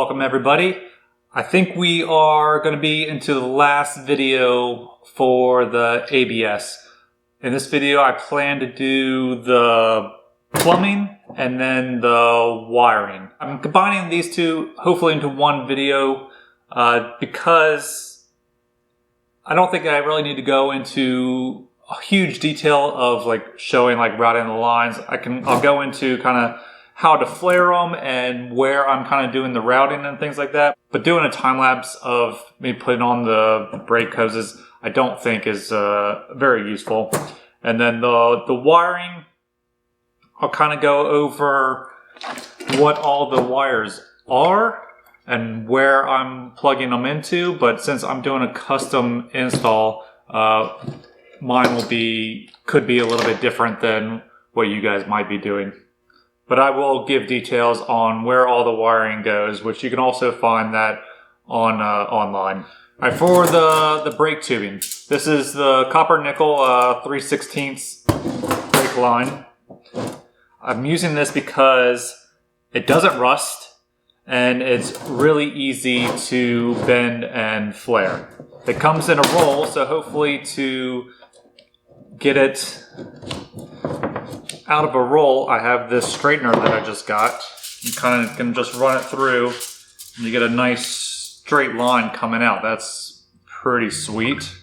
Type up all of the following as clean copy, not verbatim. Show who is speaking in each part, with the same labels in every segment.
Speaker 1: Welcome everybody. I think we are going to be into the last video for the ABS. In this video I plan to do the plumbing and then the wiring. I'm combining these two hopefully into one video because I don't think I really need to go into a huge detail of like showing like routing the lines. I'll go into kind of how to flare them and where I'm kind of doing the routing and things like that. But doing a time lapse of me putting on the brake hoses, I don't think is very useful. And then the wiring, I'll kind of go over what all the wires are and where I'm plugging them into. But since I'm doing a custom install, mine could be a little bit different than what you guys might be doing. But I will give details on where all the wiring goes, which you can also find that on online. All right, for the brake tubing, this is the copper nickel 3/16 brake line. I'm using this because it doesn't rust and it's really easy to bend and flare. It comes in a roll, so hopefully to get it out of a roll, I have this straightener that I just got. You kind of can just run it through and you get a nice straight line coming out. That's pretty sweet.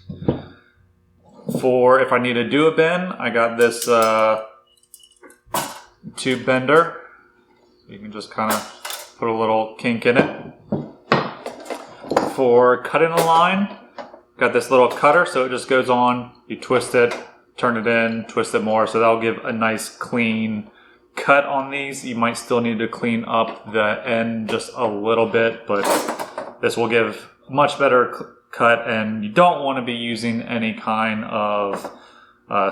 Speaker 1: For if I need to do a bend, I got this tube bender. You can just kind of put a little kink in it. For cutting a line, got this little cutter, so it just goes on, you twist it, turn it in, twist it more, so that'll give a nice clean cut on these. You might still need to clean up the end just a little bit, but this will give a much better cut, and you don't want to be using any kind of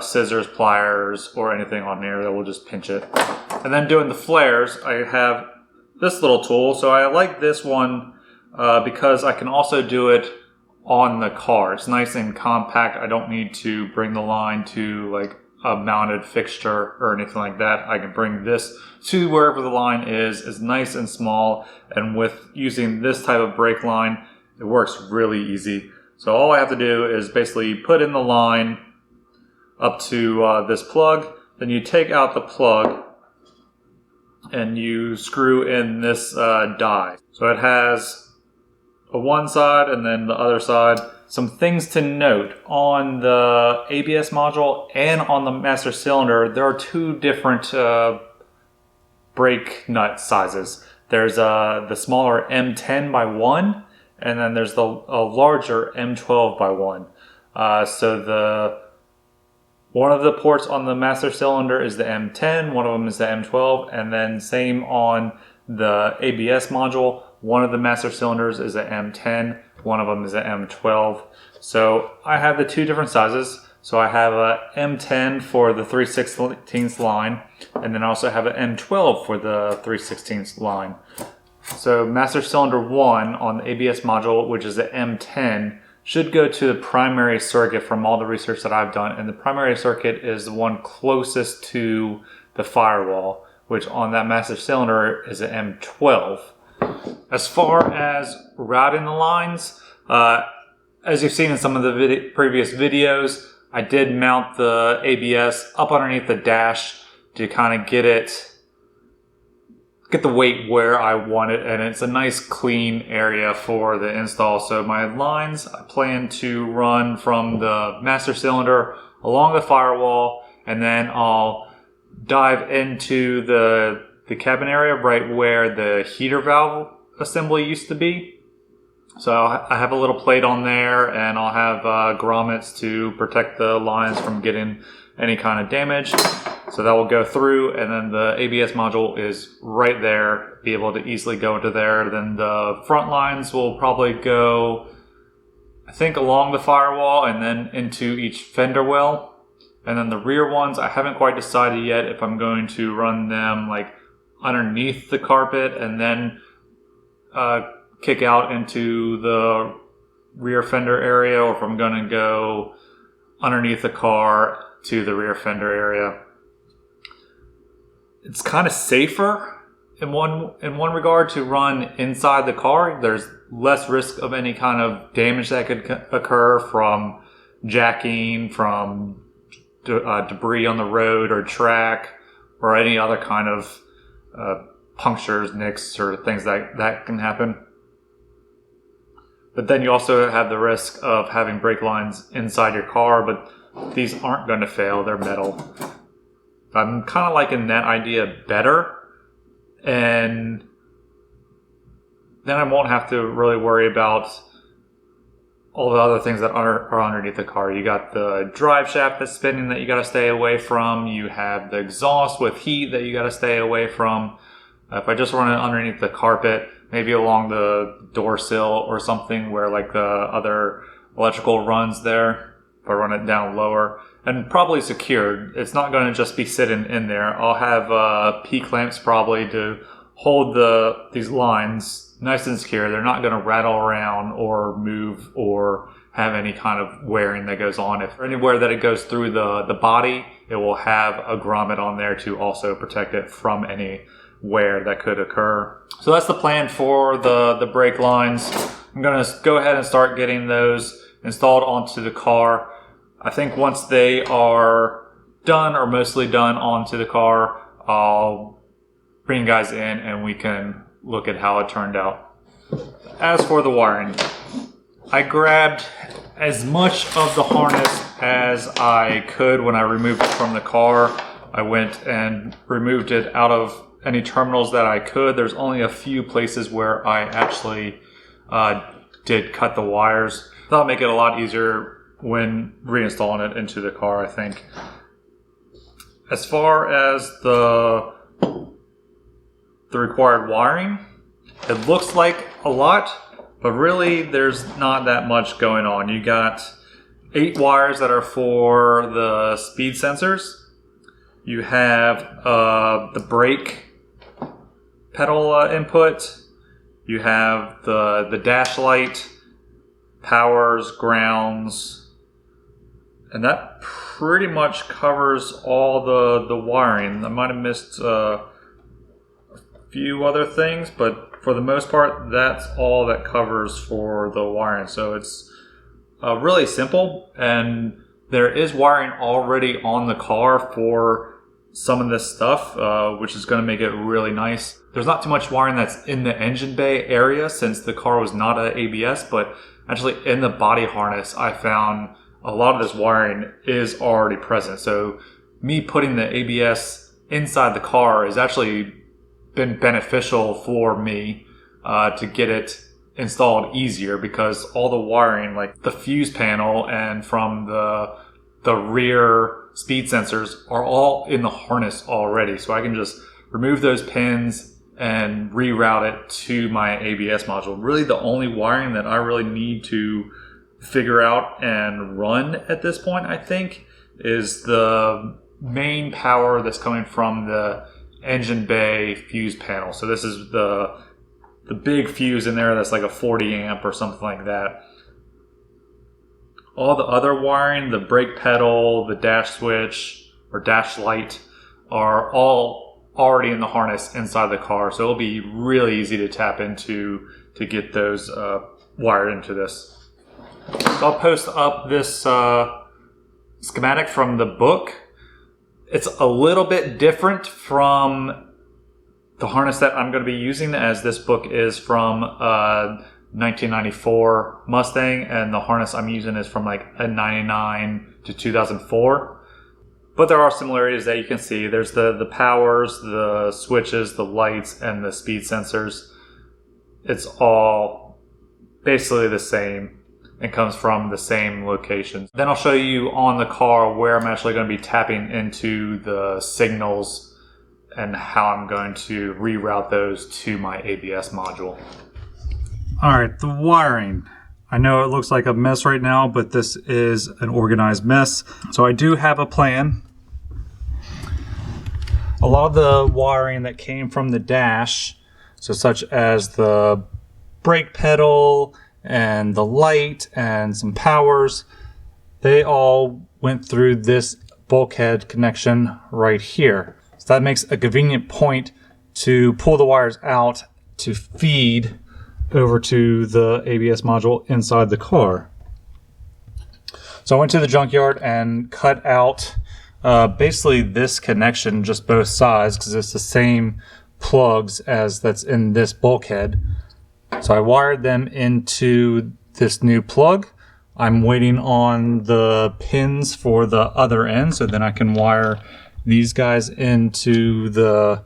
Speaker 1: scissors, pliers, or anything on there that will just pinch it. And then doing the flares, I have this little tool, so I like this one because I can also do it on the car. It's nice and compact. I don't need to bring the line to like a mounted fixture or anything like that. I can bring this to wherever the line is. It's nice and small, and with using this type of brake line, it works really easy. So all I have to do is basically put in the line up to this plug, then you take out the plug and you screw in this die. So it has one side and then the other side. Some things to note on the ABS module and on the master cylinder, there are two different brake nut sizes. There's the smaller M10 by 1 and then there's a larger M12 by 1. So one of the ports on the master cylinder is the M10, one of them is the M12, and then same on the ABS module. One of the master cylinders is an M10, one of them is an M12. So I have the two different sizes. So I have a M10 for the 3/16 line, and then I also have an M12 for the 3/16 line. So master cylinder 1 on the ABS module, which is the M10, should go to the primary circuit from all the research that I've done. And the primary circuit is the one closest to the firewall, which on that master cylinder is an M12. As far as routing the lines, as you've seen in some of the previous videos, I did mount the ABS up underneath the dash to kind of get the weight where I want it, and it's a nice clean area for the install. So my lines, I plan to run from the master cylinder along the firewall, and then I'll dive into the cabin area right where the heater valve assembly used to be. So I have a little plate on there, and I'll have grommets to protect the lines from getting any kind of damage. So that will go through, and then the ABS module is right there, be able to easily go into there. Then the front lines will probably go, I think, along the firewall and then into each fender well. And then the rear ones, I haven't quite decided yet if I'm going to run them like underneath the carpet and then kick out into the rear fender area, or if I'm going to go underneath the car to the rear fender area. It's kind of safer in one regard, to run inside the car, there's less risk of any kind of damage that could occur from jacking, from debris on the road or track, or any other kind of punctures, nicks, or things that can happen. But then you also have the risk of having brake lines inside your car, but these aren't going to fail. They're metal. I'm kind of liking that idea better, and then I won't have to really worry about all the other things that are underneath the car. You got the drive shaft that's spinning that you got to stay away from. You have the exhaust with heat that you got to stay away from. If I just run it underneath the carpet, maybe along the door sill or something where like the other electrical runs there, if I run it down lower, and probably secured. It's not going to just be sitting in there. I'll have P-clamps probably to hold these lines nice and secure. They're not going to rattle around or move or have any kind of wearing that goes on. If anywhere that it goes through the body, it will have a grommet on there to also protect it from any wear that could occur. So that's the plan for the brake lines. I'm going to go ahead and start getting those installed onto the car. I think once they are done or mostly done onto the car, I'll bring you guys in and we can look at how it turned out. As for the wiring, I grabbed as much of the harness as I could when I removed it from the car. I went and removed it out of any terminals that I could. There's only a few places where I actually did cut the wires. That'll make it a lot easier when reinstalling it into the car, I think. As far as the required wiring, it looks like a lot, but really there's not that much going on. You got 8 wires that are for the speed sensors. You have the brake pedal input. You have the dash light, powers, grounds, and that pretty much covers all the wiring. I might have missed a few other things, but for the most part, that's all that covers for the wiring. So it's really simple, and there is wiring already on the car for some of this stuff, which is going to make it really nice. There's not too much wiring that's in the engine bay area since the car was not an ABS, but actually in the body harness, I found a lot of this wiring is already present. So me putting the ABS inside the car has actually been beneficial for me to get it installed easier, because all the wiring, like the fuse panel and from the rear speed sensors, are all in the harness already. So I can just remove those pins and reroute it to my ABS module. Really the only wiring that I really need to figure out and run at this point, I think, is the main power that's coming from the engine bay fuse panel. So this is the big fuse in there that's like a 40 amp or something like that. All the other wiring, the brake pedal, the dash switch or dash light, are all already in the harness inside the car. So it'll be really easy to tap into to get those wired into this. So I'll post up this schematic from the book. It's a little bit different from the harness that I'm going to be using, as this book is from 1994 Mustang, and the harness I'm using is from like a 99 to 2004. But there are similarities that you can see. There's the powers, the switches, the lights, and the speed sensors. It's all basically the same and comes from the same location. Then I'll show you on the car where I'm actually going to be tapping into the signals and how I'm going to reroute those to my ABS module. All right, the wiring. I know it looks like a mess right now, but this is an organized mess. So I do have a plan. A lot of the wiring that came from the dash, so such as the brake pedal and the light and some powers, they all went through this bulkhead connection right here. So that makes a convenient point
Speaker 2: to pull the wires out to feed over to the ABS module inside the car. So I went to the junkyard and cut out basically this connection, just both sides, because it's the same plugs as that's in this bulkhead. So I wired them into this new plug. I'm waiting on the pins for the other end, so then I can wire these guys into the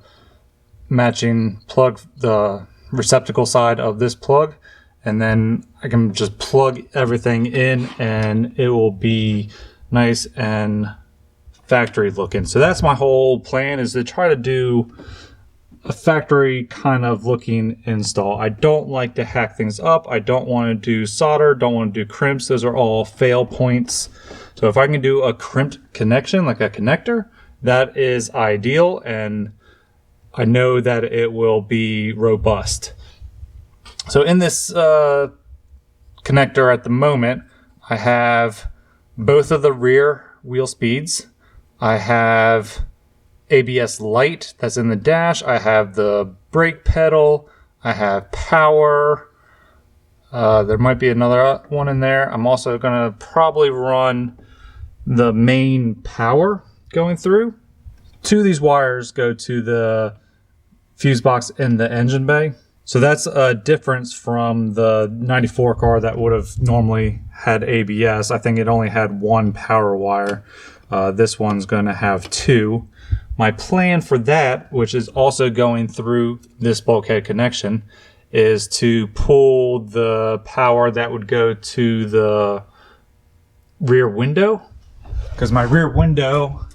Speaker 2: matching plug, the receptacle side of this plug, and then I can just plug everything in and it will be nice and factory looking. So that's my whole plan, is to try to do a factory kind of looking install. I don't like to hack things up. I don't want to do solder, don't want to do crimps. Those are all fail points. So if I can do a crimped connection, like a connector, that is ideal, and I know that it will be robust. So in this connector at the moment, I have both of the rear wheel speeds. I have ABS light that's in the dash. I have the brake pedal. I have power. There might be another one in there. I'm also going to probably run the main power going through. Two of these wires go to the fuse box in the engine bay. So that's a difference from the 94 car that would have normally had ABS. I think it only had one power wire. This one's going to have two. My plan for that, which is also going through this bulkhead connection, is to pull the power that would go to the rear window. Because my rear window,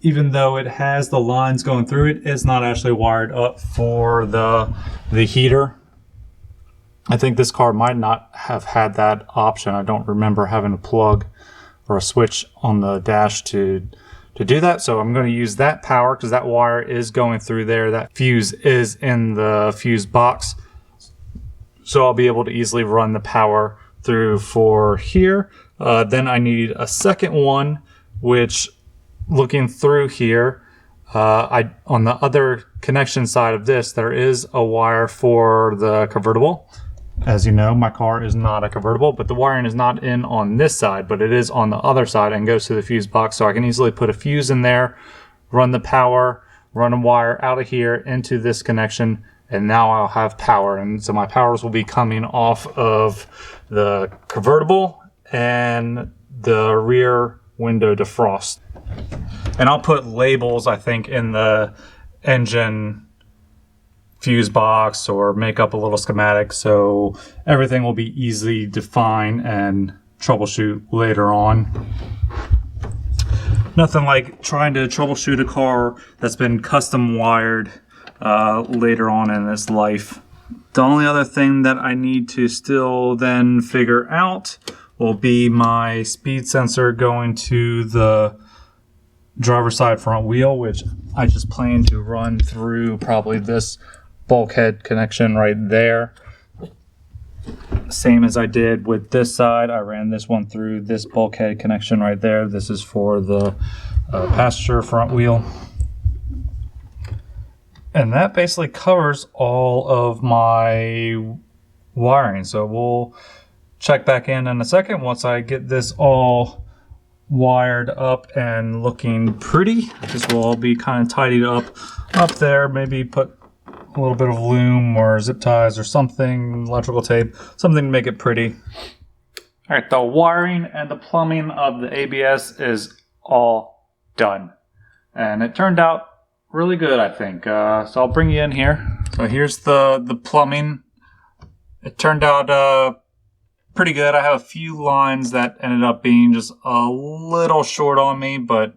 Speaker 2: even though it has the lines going through it, is not actually wired up for the heater. I think this car might not have had that option. I don't remember having a plug or a switch on the dash to do that. So I'm going to use that power because that wire is going through there. That fuse is in the fuse box. So I'll be able to easily run the power through for here. Then I need a second one, which, looking through here, on the other connection side of this, there is a wire for the convertible. As you know, my car is not a convertible, but the wiring is not in on this side, but it is on the other side and goes to the fuse box. So I can easily put a fuse in there, run the power, run a wire out of here into this connection, and now I'll have power. And so my powers will be coming off of the convertible and the rear window defrost. And I'll put labels, I think, in the engine fuse box or make up a little schematic so everything will be easily defined and troubleshoot later on. Nothing like trying to troubleshoot a car that's been custom wired later on in its life. The only other thing that I need to still then figure out will be my speed sensor going to the driver's side front wheel, which I just plan to run through probably this bulkhead connection right there. Same as I did with this side, I ran this one through this bulkhead connection right there. This is for the passenger front wheel. And that basically covers all of my wiring. So we'll check back in a second once I get this all wired up and looking pretty. This will all be kind of tidied up there. Maybe put a little bit of loom or zip ties or something, electrical tape, something to make it pretty. All right, the wiring and the plumbing of the ABS is all done. And it turned out really good, I think. So I'll bring you in here. So here's the plumbing. It turned out pretty good. I have a few lines that ended up being just a little short on me, but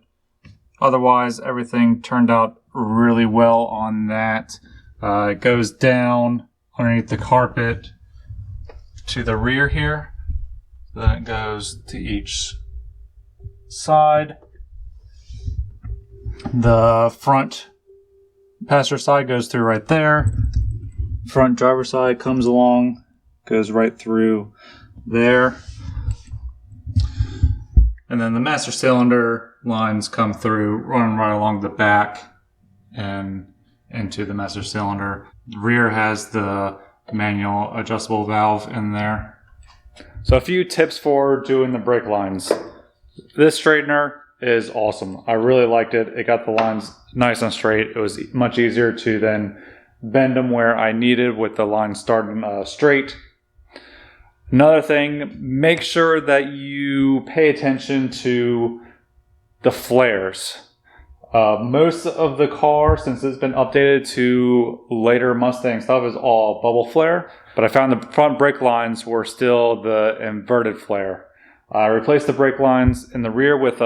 Speaker 2: otherwise everything turned out really well on that. It goes down underneath the carpet to the rear here. Then it goes to each side. The front passenger side goes through right there. Front driver side comes along, goes right through there. And then the master cylinder lines come through, running right along the back and into the master cylinder. The rear has the manual adjustable valve in there. So a few tips for doing the brake lines. This straightener is awesome. I really liked it. It got the lines nice and straight. It was much easier to then bend them where I needed with the lines starting straight. Another thing, make sure that you pay attention to the flares. Most of the car, since it's been updated to later Mustang stuff, is all bubble flare. But I found the front brake lines were still the inverted flare. I replaced the brake lines in the rear with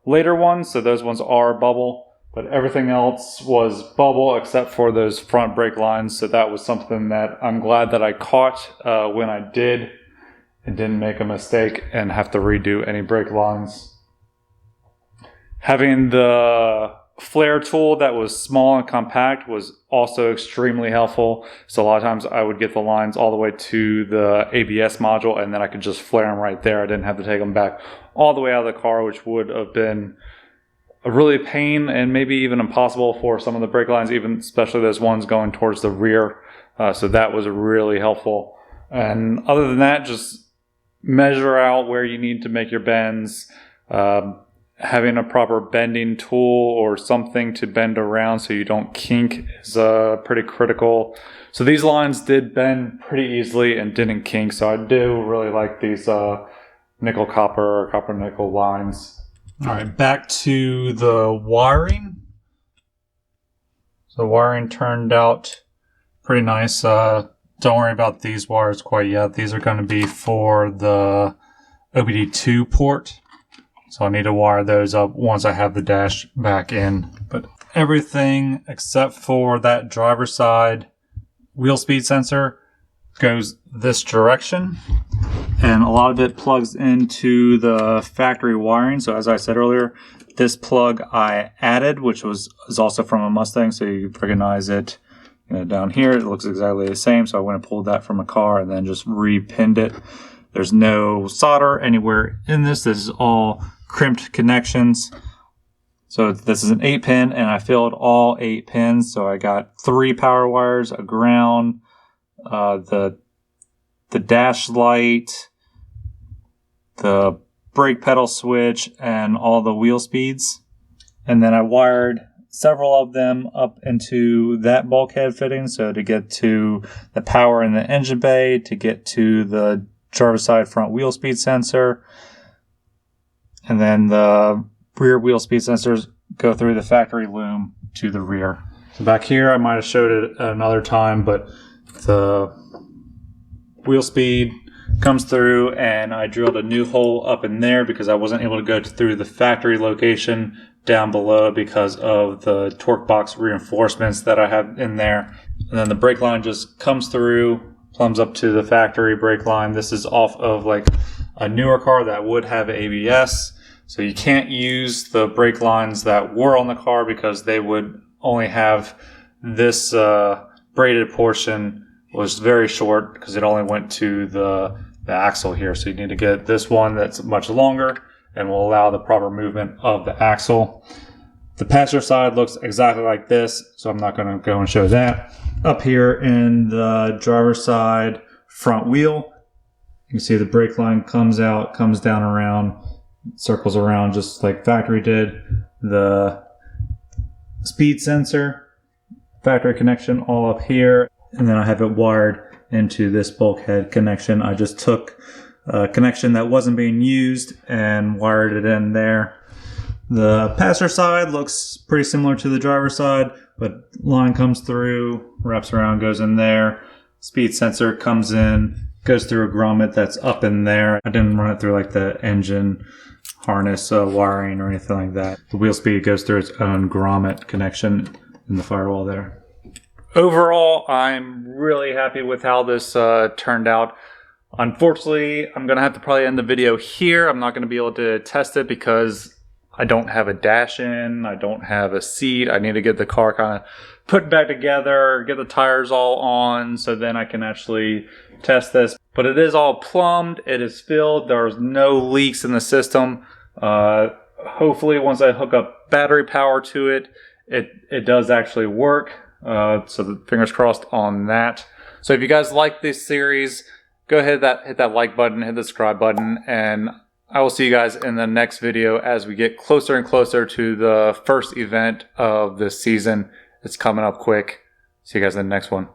Speaker 2: later ones, so those ones are bubble. But everything else was bubble except for those front brake lines. So that was something that I'm glad that I caught when I did and didn't make a mistake and have to redo any brake lines. Having the flare tool that was small and compact was also extremely helpful. So a lot of times I would get the lines all the way to the ABS module and then I could just flare them right there. I didn't have to take them back all the way out of the car, which would have been a really pain and maybe even impossible for some of the brake lines, even especially those ones going towards the rear. So that was really helpful. And other than that, just measure out where you need to make your bends. Having a proper bending tool or something to bend around so you don't kink is pretty critical. So these lines did bend pretty easily and didn't kink. So I do really like these nickel copper or copper nickel lines. All right, back to the wiring. So wiring turned out pretty nice. Don't worry about these wires quite yet. These are going to be for the OBD2 port. So I need to wire those up once I have the dash back in. But everything except for that driver's side wheel speed sensor goes this direction. And a lot of it plugs into the factory wiring. So as I said earlier, this plug I added, which is also from a Mustang. So you recognize it down here. It looks exactly the same. So I went and pulled that from a car and then just repinned it. There's no solder anywhere in this. This is all crimped connections. So this is an 8-pin and I filled all 8 pins. So I got 3 power wires, a ground, the dash light, the brake pedal switch, and all the wheel speeds. And then I wired several of them up into that bulkhead fitting. So to get to the power in the engine bay, to get to the driver's side front wheel speed sensor. And then the rear wheel speed sensors go through the factory loom to the rear. So back here, I might have showed it another time, but the wheel speed comes through and I drilled a new hole up in there because I wasn't able to go through the factory location down below because of the torque box reinforcements that I have in there. And then the brake line just comes through, plumbs up to the factory brake line. This is off of like a newer car that would have ABS. So you can't use the brake lines that were on the car because they would only have this braided portion was very short because it only went to the axle here. So you need to get this one that's much longer and will allow the proper movement of the axle. The passenger side looks exactly like this, so I'm not going to go and show that. Up here in the driver's side front wheel, you can see the brake line comes out, comes down around, circles around just like factory did. The speed sensor, factory connection all up here, and then I have it wired into this bulkhead connection. I just took a connection that wasn't being used and wired it in there. The passenger side looks pretty similar to the driver's side, but line comes through, wraps around, goes in there. Speed sensor comes in, goes through a grommet that's up in there. I didn't run it through like the engine harness wiring or anything like that. The wheel speed goes through its own grommet connection in the firewall there. Overall, I'm really happy with how this turned out. Unfortunately, I'm going to have to probably end the video here. I'm not going to be able to test it because I don't have a dash in. I don't have a seat. I need to get the car kind of put back together, get the tires all on, so then I can actually test this. But it is all plumbed. It is filled. There's no leaks in the system. Hopefully, once I hook up battery power to it, it does actually work.
Speaker 1: So the fingers crossed on that. So if you guys like this series, go ahead hit that like button, hit the subscribe button, and I will see you guys in the next video as we get closer and closer to the first event of this season. It's coming up quick. See you guys in the next one.